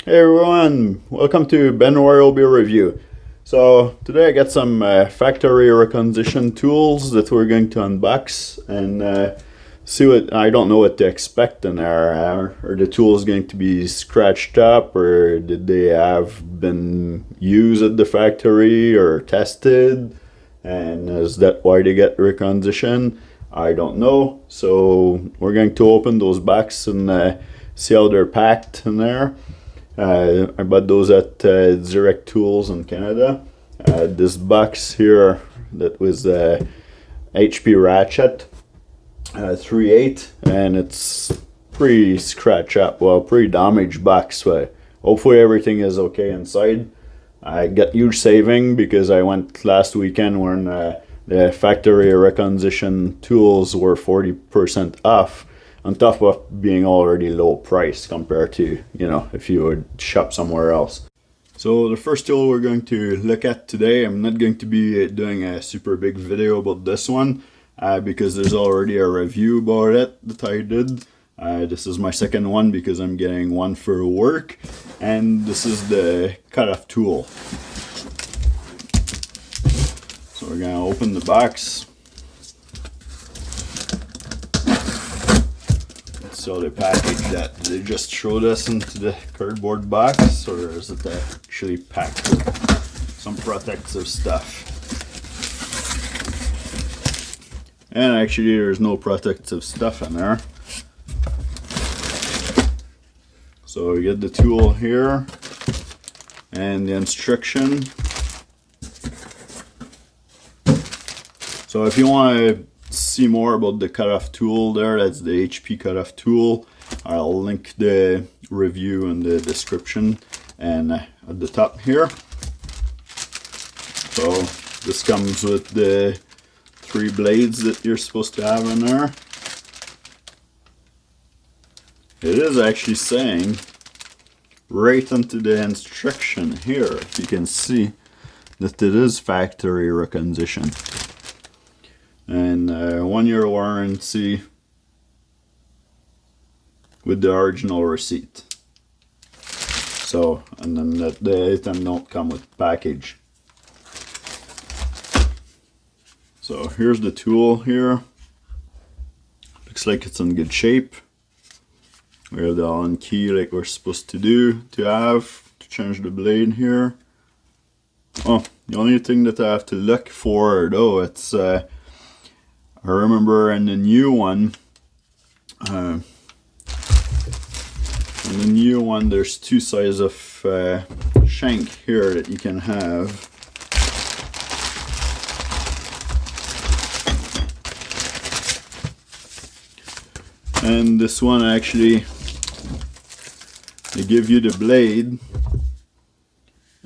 Hey everyone, welcome to Ben Ryobi review. So today I got some factory reconditioned tools that we're going to unbox and see what I don't know what to expect in there. Are the tools going to be scratched up, or did they have been used at the factory or tested? And is that why they get reconditioned? I don't know. So we're going to open those boxes and see how they're packed in there. I bought those at Direct Tools in Canada. This box here that was HP Ratchet 3.8, and it's pretty scratch up, well, pretty damaged box. But hopefully everything is okay inside. I got huge saving because I went last weekend when the factory recondition tools were 40% off, on top of being already low price compared to, if you would shop somewhere else. So the first tool we're going to look at today, I'm not going to be doing a super big video about this one because there's already a review about it that I did. This is my second one because I'm getting one for work, and this is the cutoff tool. So we're gonna open the box. So they packaged that. Did they just throw this into the cardboard box, or is it actually packed with some protective stuff? And actually there's no protective stuff in there. So we get the tool here and the instruction. So if you want to see more about the cutoff tool there, that's the HP cutoff tool. I'll link the review in the description and at the top here. So this comes with the 3 blades that you're supposed to have in there. It is actually saying right into the instruction here, if you can see, that it is factory reconditioned. And 1-year warranty with the original receipt. So, and then the item don't come with package. So here's the tool here. Looks like it's in good shape. We have the on key like we're supposed to do to have to change the blade here. Oh, the only thing that I have to look for though, it's I remember in the new one, there's 2 sizes of shank here that you can have. And this one actually, they give you the blade.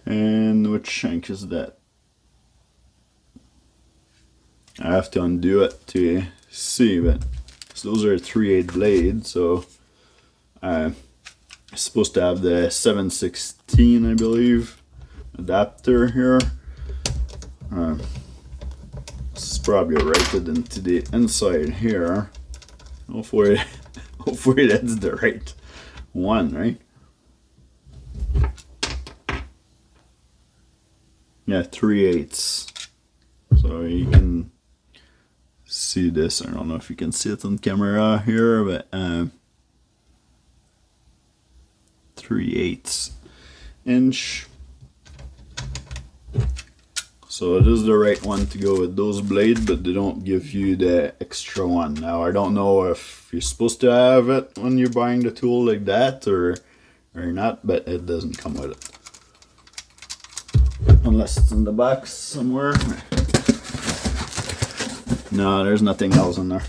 And which shank is that? I have to undo it to see, but so those are 3/8 blades, so I'm supposed to have the 7/16, I believe, adapter here. This is probably righted into the inside here. Hopefully, hopefully that's the right one, right? Yeah, 3/8. So you can see this. I don't know if you can see it on camera here, but 3/8 inch. So it is the right one to go with those blades, but they don't give you the extra one. Now I don't know if you're supposed to have it when you're buying the tool like that or not, but it doesn't come with it. Unless it's in the box somewhere. No, there's nothing else in there.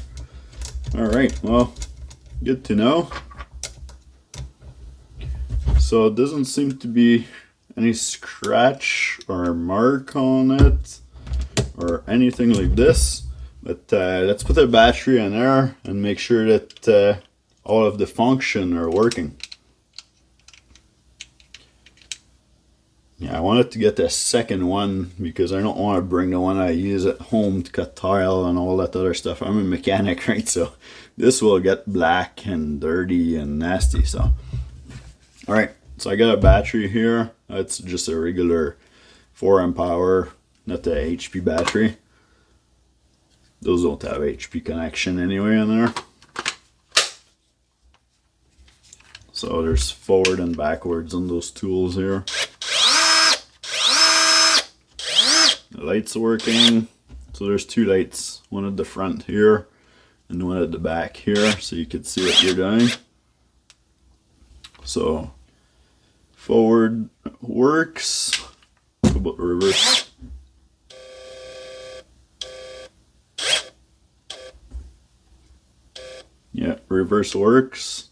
Alright, well, good to know. So it doesn't seem to be any scratch or mark on it or anything like this. But let's put a battery in there and make sure that all of the function are working. Yeah, I wanted to get the second one because I don't want to bring the one I use at home to cut tile and all that other stuff. I'm a mechanic, right? So this will get black and dirty and nasty. So, all right, So I got a battery here. It's just a regular 4 amp hour, not the HP battery. Those don't have HP connection anyway in there. So there's forward and backwards on those tools here. The light's working. So there's 2 lights, one at the front here and one at the back here, so you can see what you're doing. So forward works. How about reverse? Yeah, reverse works.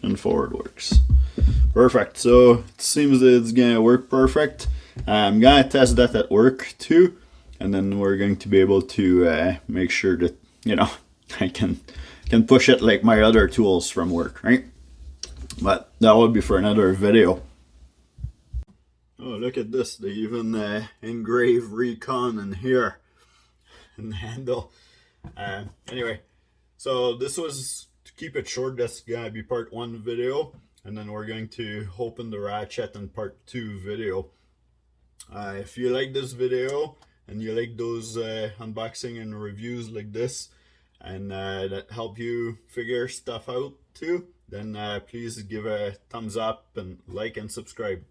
And forward works. Perfect. So it seems that it's gonna work perfect. I'm gonna test that at work too, and then we're going to be able to make sure that, you know, I can push it like my other tools from work, right? But that would be for another video. Oh, look at this. They even engrave Recon in here in the handle. Anyway, so this was, to keep it short, that's gonna be part 1 video, and then we're going to open the ratchet in part 2 video. If you like this video and you like those unboxing and reviews like this, and that help you figure stuff out too, then please give a thumbs up and like and subscribe.